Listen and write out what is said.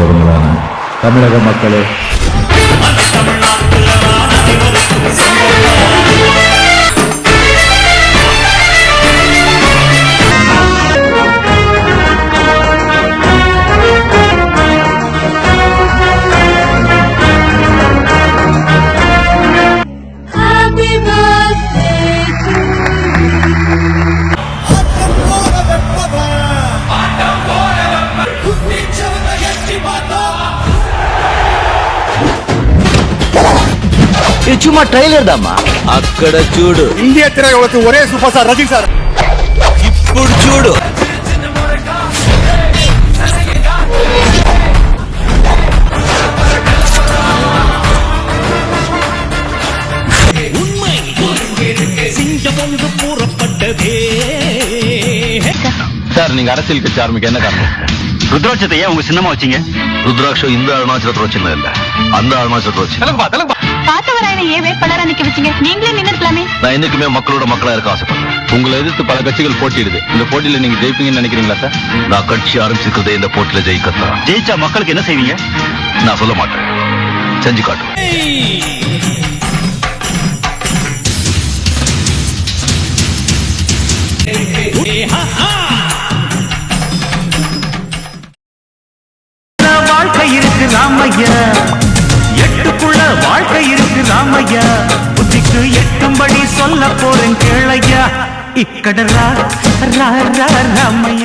தேவங்களான தமிழக மக்களே, ఇది சும்மா ట్రైలర్ దమ్మా. అక్కడ చూడు, ఇండియా తిరగవచ్చు ఒరే సూపర్ స్టార్ రజనీ సార్. ఇప్పుడు చూడు. சார் நீங்க அரசியல் கட்சி ஆரம்பிக்க என்ன காரணம்? ருத்ராட்சத்தை ஏன் உங்க சின்னமா வச்சீங்க? ருத்ராட்சம் இந்த அருணாச்சலத்துல வச்சிருந்தது இல்ல, அந்த அருணாச்சலத்துல வச்சு. காத்தவராயனை ஏன் வேட்பாளரா நிக்க வச்சீங்க? நீங்களே நின்னுக்கலாமே. நான் என்னைக்குமே மக்களோட மக்களா இருக்க ஆசைப்படுறேன். உங்களை எதிர்த்து பல கட்சிகள் போட்டிடுது. இந்த போட்டியில நீங்க ஜெயிப்பீங்கன்னு நினைக்கிறீங்களா சார்? நான் கட்சி ஆரம்பிச்சிருக்கிறதே இந்த போட்டியில ஜெயிக்கத்தான். ஜெயிச்சா மக்களுக்கு என்ன செய்வீங்க? நான் சொல்ல மாட்டேன், செஞ்சு காட்டுவேன். வாழ்க்கை இருக்கு ராமையா, எட்டுக்குள்ள வாழ்க்கை இருக்கு ராமையா, புத்திக்கு எட்டும்படி சொல்ல போறேன் கேளையா, இக்கடலா ராமையா.